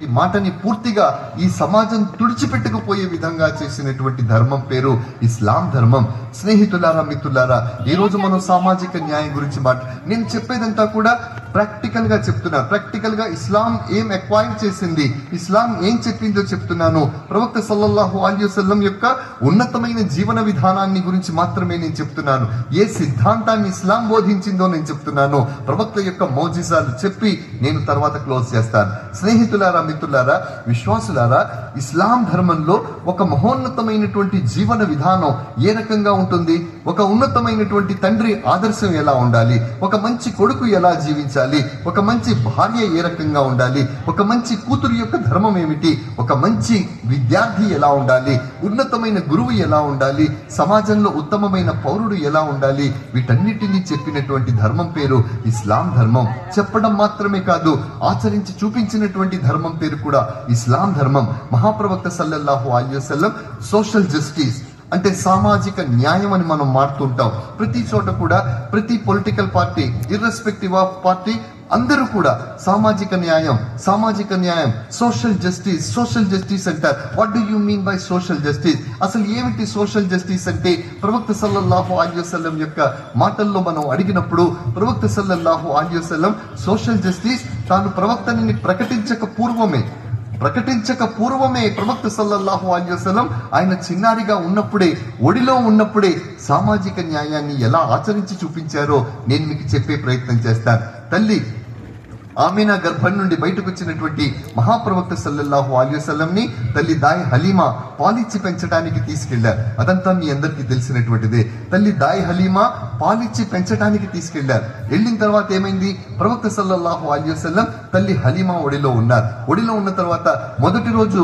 ఈ మాటని పూర్తిగా ఈ సమాజం తుడిచిపెట్టుకుపోయే విధంగా చేసినటువంటి ధర్మం పేరు ఇస్లాం ధర్మం. స్నేహితులారా, మిత్రులారా, ఈ రోజు మనం సామాజిక న్యాయం గురించి నేను చెప్పేదంతా కూడా ప్రాక్టికల్ గా చెప్తున్నా. ప్రాక్టికల్ గా ఇస్లాం ఏం ఎక్వైర్ చేసింది, ఇస్లాం ఏం చెప్పిందో చెప్తున్నాను. ప్రవక్త సల్లల్లాహు అలైహి వసల్లం యొక్క ఉన్నతమైన జీవన విధానాన్ని గురించి మాత్రమే నేను చెప్తున్నాను. ఏ సిద్ధాంతాన్ని ఇస్లాం బోధించిందో నేను చెప్తున్నాను. ప్రవక్త యొక్క మౌజిజాలు చెప్పి నేను తర్వాత క్లోజ్ చేస్తాను. స్నేహితులారా, మిత్రులారా, విశ్వాసులారా, ఇస్లాం ధర్మంలో ఒక మహోన్నతమైనటువంటి జీవన విధానం ఏ రకంగా ఉంటుంది, ఒక ఉన్నతమైనటువంటి తండ్రి ఆదర్శం ఎలా ఉండాలి, ఒక మంచి కొడుకు ఎలా జీవించాలి, ఒక మంచి భార్య ఏ రకంగా ఉండాలి, ఒక మంచి కూతురు యొక్క ధర్మం ఏమిటి, ఒక మంచి విద్యార్థి ఎలా ఉండాలి, ఉన్నతమైన గురువు ఎలా ఉండాలి, సమాజంలో ఉత్తమమైన పౌరుడు ఎలా ఉండాలి, వీటన్నిటినీ చెప్పినటువంటి ధర్మం పేరు ఇస్లాం ధర్మం. చెప్పడం మాత్రమే కాదు, ఆచరించి చూపించినటువంటి ధర్మం పేరు కూడా ఇస్లాం ధర్మం. మహాప్రవక్త సల్లల్లాహు అలైహి వసల్లం సోషల్ జస్టిస్ అంటే సామాజిక న్యాయం అని మనం మాట్లాడుతుంటాం. ప్రతి చోట కూడా ప్రతి political party irrespective of party అందరూ కూడా సామాజిక న్యాయం, సామాజిక న్యాయం, సోషల్ జస్టిస్, సోషల్ జస్టిస్ అంటారు. What do you mean by social justice? అసలు ఏమిటి సోషల్ జస్టిస్ అంటే? ప్రవక్త సల్లల్లాహు అలైహి వసల్లం యొక్క మాటల్లో మనం అడిగినప్పుడు ప్రవక్త సల్లల్లాహు అలైహి వసల్లం సోషల్ జస్టిస్ తాను ప్రవక్తని ప్రకటించక పూర్వమే ప్రవక్త సల్లల్లాహు అలైహి వసల్లం ఆయన చిన్నారిగా ఉన్నప్పుడే, ఒడిలో ఉన్నప్పుడే సామాజిక న్యాయాన్ని ఎలా ఆచరించి చూపించారో నేను మీకు చెప్పే ప్రయత్నం చేస్తాను. తల్లి ఆమీనా గర్భం నుండి బయటకు వచ్చినటువంటి మహాప్రవక్త సల్లల్లాహు అలైహి వసల్లం ని తల్లి దాయి హలీమా పాలిచ్చి పెంచడానికి తీసుకెళ్లారు. అదంతా మీ అందరికీ తెలిసినటువంటిదే. తల్లి దాయి హలీమా పాలిచ్చి పెంచడానికి తీసుకెళ్లారు. వెళ్ళిన తర్వాత ఏమైంది? ప్రవక్త సల్లల్లాహు అలైహి వసల్లం తల్లి హలీమా ఒడిలో ఉన్నారు. ఒడిలో ఉన్న తర్వాత మొదటి రోజు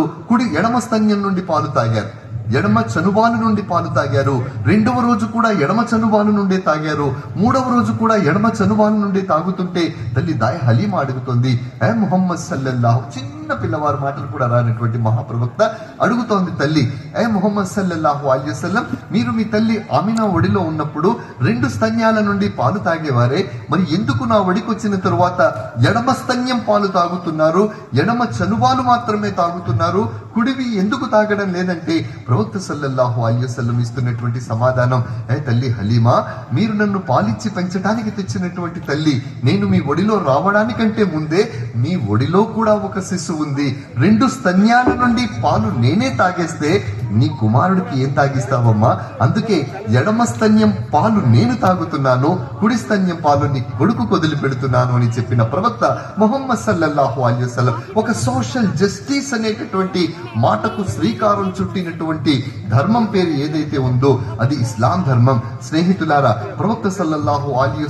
ఎడమ స్తన్యం నుండి పాలు తాగారు, ఎడమ చనుబాలు నుండి పాలు తాగారు. రెండవ రోజు కూడా ఎడమ చనుబాలు నుండే తాగారు. మూడవ రోజు కూడా ఎడమ చనుబాలు నుండి తాగుతుంటే తల్లి దాయి హలీమా అడుగుతోంది, ఏ ముహమ్మద్ సల్లల్లాహు, చిన్న పిల్లవారి మాటలు కూడా రానటువంటి మహాప్రవక్త అడుగుతోంది తల్లి, ఏ ముహమ్మద్ సల్లల్లాహు అలైహి వసల్లం, మీరు మీ తల్లి ఆమినా ఒడిలో ఉన్నప్పుడు 2 స్తన్యాల నుండి పాలు తాగేవారే, మరి ఎందుకు నా ఒడికి వచ్చిన తరువాత ఎడమ స్తన్యం పాలు తాగుతున్నారు, ఎడమ చనుబాలు మాత్రమే తాగుతున్నారు, కుడివి ఎందుకు తాగడం లేదంటే ప్రవక్త సల్లల్లాహు అలైహి వసల్లం ఇస్తున్నటువంటి సమాధానం, ఏ తల్లి హలీమా, మీరు నన్ను పాలిచ్చి పెంచడానికి తెచ్చినటువంటి తల్లి, నేను మీ ఒడిలో రావడానికంటే ముందే మీ ఒడిలో కూడా ఒక శిశువు ఉంది. 2 స్తన్యాల నుండి పాలు నేనే తాగేస్తే నీ కుమారుడికి ఏం తాగిస్తావమ్మా? అందుకే ఎడమ స్తన్యం పాలు నేను తాగుతున్నాను, కుడి స్తన్యం పాలు నీ కొడుకు వదిలి పెడుతున్నాను అని చెప్పిన ప్రవక్త ముహమ్మద్ సల్లల్లాహు అలైహి వసల్లం ఒక సోషల్ జస్టిస్ అనేటటువంటి మాటకు శ్రీకారం చుట్టినటువంటి ధర్మం పేరు ఏదైతే ఉందో అది ఇస్లాం ధర్మం. స్నేహితులారా, ప్రవక్త సల్లల్లాహు అలైహి